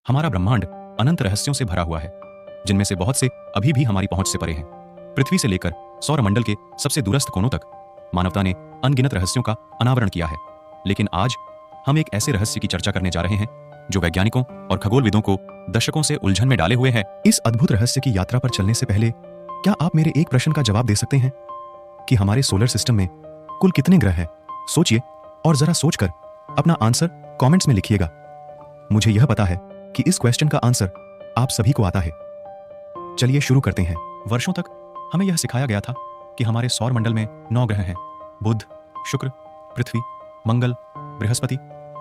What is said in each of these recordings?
हमारा ब्रह्मांड अनंत रहस्यों से भरा हुआ है, जिनमें से बहुत से अभी भी हमारी पहुंच से परे हैं। पृथ्वी से लेकर सौरमंडल के सबसे दूरस्थ कोनों तक मानवता ने अनगिनत रहस्यों का अनावरण किया है। लेकिन आज हम एक ऐसे रहस्य की चर्चा करने जा रहे हैं जो वैज्ञानिकों और खगोलविदों को दशकों से उलझन में डाले हुए है। इस अद्भुत रहस्य की यात्रा पर चलने से पहले क्या आप मेरे एक प्रश्न का जवाब दे सकते हैं कि हमारे सोलर सिस्टम में कुल कितने ग्रह हैं? सोचिए और जरा सोचकर अपना आंसर कमेंट्स में लिखिएगा। मुझे यह पता है कि इस क्वेश्चन का आंसर आप सभी को आता है। चलिए शुरू करते हैं। वर्षों तक हमें यह सिखाया गया था कि हमारे सौरमंडल में 9 ग्रह हैं: बुध, शुक्र, पृथ्वी, मंगल, बृहस्पति,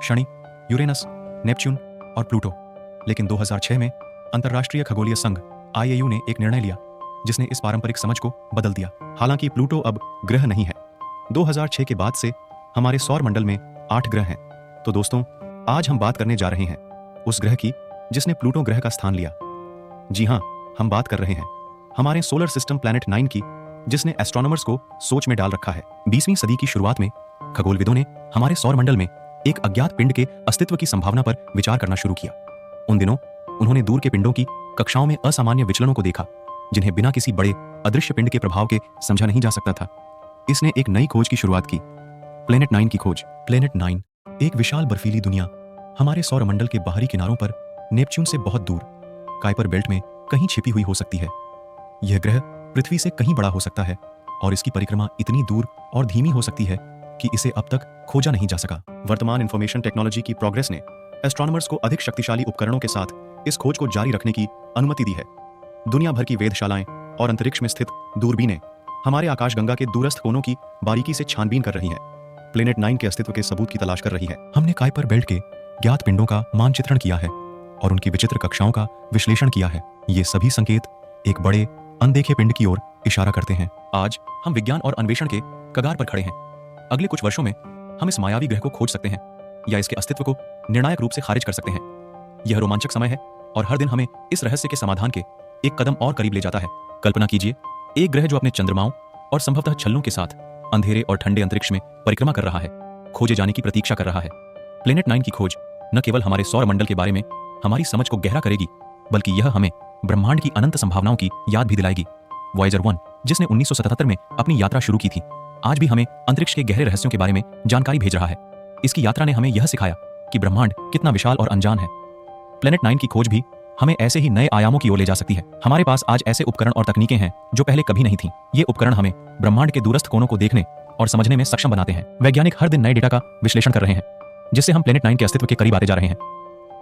शनि, यूरेनस, नेपच्यून और प्लूटो। लेकिन 2006 में अंतर्राष्ट्रीय खगोलीय संघ IAU ने एक निर्णय लिया जिसने इस पारंपरिक समझ को बदल दिया। हालांकि प्लूटो अब ग्रह नहीं है। 2006 के बाद से हमारे सौरमंडल में 8 ग्रह हैं। तो दोस्तों, आज हम बात करने जा रहे हैं उस ग्रह की जिसने प्लूटो ग्रह का स्थान लिया। जी हां, हम बात कर रहे हैं हमारे सोलर सिस्टम प्लैनेट 9 की, जिसने एस्ट्रोनॉमर्स को सोच में डाल रखा है। 20वीं सदी की शुरुआत में खगोलविदों ने हमारे सौरमंडल में एक अज्ञात पिंड के अस्तित्व की संभावना पर विचार करना शुरू किया। उन दिनों उन्होंने दूर के पिंडों की कक्षाओं में असामान्य विचलनों को देखा, जिन्हें बिना किसी बड़े अदृश्य पिंड के प्रभाव के समझा नहीं जा सकता था। इसने एक नई खोज की शुरुआत की, प्लैनेट 9 की खोज। प्लैनेट 9 एक विशाल बर्फीली दुनिया हमारे सौरमंडल के बाहरी किनारों पर नेपच्यून से बहुत दूर काइपर बेल्ट में कहीं छिपी हुई हो सकती है। यह ग्रह पृथ्वी से कहीं बड़ा हो सकता है और इसकी परिक्रमा इतनी दूर और धीमी हो सकती है कि इसे अब तक खोजा नहीं जा सका। वर्तमान इंफॉर्मेशन टेक्नोलॉजी की प्रोग्रेस ने एस्ट्रोनॉमर्स को अधिक शक्तिशाली उपकरणों के साथ इस खोज को जारी रखने की अनुमति दी है। दुनिया भर की वेधशालाएं और अंतरिक्ष में स्थित दूरबीनें हमारे आकाशगंगा के दूरस्थ कोनों की बारीकी से छानबीन कर रही हैं, प्लैनेट 9 के अस्तित्व के सबूत की तलाश कर रही है। हमने काइपर बेल्ट के ज्ञात पिंडों का मानचित्रण किया है और उनकी विचित्र कक्षाओं का विश्लेषण किया है। ये सभी संकेत एक बड़े अनदेखे पिंड की ओर इशारा करते हैं। आज हम विज्ञान और अन्वेषण के कगार पर खड़े हैं। अगले कुछ वर्षों में हम इस मायावी ग्रह को खोज सकते हैं या इसके अस्तित्व को निर्णायक रूप से खारिज कर सकते हैं। यह रोमांचक समय है और हर दिन हमें इस रहस्य के समाधान के एक कदम और करीब ले जाता है। कल्पना कीजिए, एक ग्रह जो अपने चंद्रमाओं और संभवतः छल्लों के साथ अंधेरे और ठंडे अंतरिक्ष में परिक्रमा कर रहा है, खोजे जाने की प्रतीक्षा कर रहा है। प्लैनेट 9 की खोज न केवल हमारे सौरमंडल के बारे में हमारी समझ को गहरा करेगी, बल्कि यह हमें ब्रह्मांड की अनंत संभावनाओं की याद भी दिलाएगी। वॉयेजर 1, जिसने 1977 में अपनी यात्रा शुरू की थी, आज भी हमें अंतरिक्ष के गहरे रहस्यों के बारे में जानकारी भेज रहा है। इसकी यात्रा ने हमें यह सिखाया कि ब्रह्मांड कितना विशाल और अनजान है। प्लैनेट 9 की खोज भी हमें ऐसे ही नए आयामों की ओर ले जा सकती है। हमारे पास आज ऐसे उपकरण और तकनीकें हैं जो पहले कभी नहीं थीं। ये उपकरण हमें ब्रह्मांड के दूरस्थ कोनों को देखने और समझने में सक्षम बनाते हैं। वैज्ञानिक हर दिन नए डेटा का विश्लेषण कर रहे हैं, जिससे हम प्लैनेट 9 के अस्तित्व के करीब आते जा रहे हैं।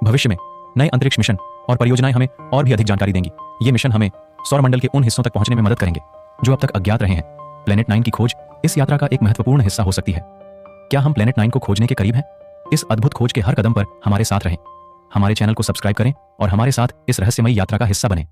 भविष्य में नए अंतरिक्ष मिशन और परियोजनाएं हमें और भी अधिक जानकारी देंगी। ये मिशन हमें सौरमंडल के उन हिस्सों तक पहुंचने में मदद करेंगे जो अब तक अज्ञात रहे हैं। प्लैनेट 9 की खोज इस यात्रा का एक महत्वपूर्ण हिस्सा हो सकती है। क्या हम प्लैनेट 9 को खोजने के करीब हैं? इस अद्भुत खोज के हर कदम पर हमारे साथ रहें। हमारे चैनल को सब्सक्राइब करें और हमारे साथ इस रहस्यमयी यात्रा का हिस्सा बनें।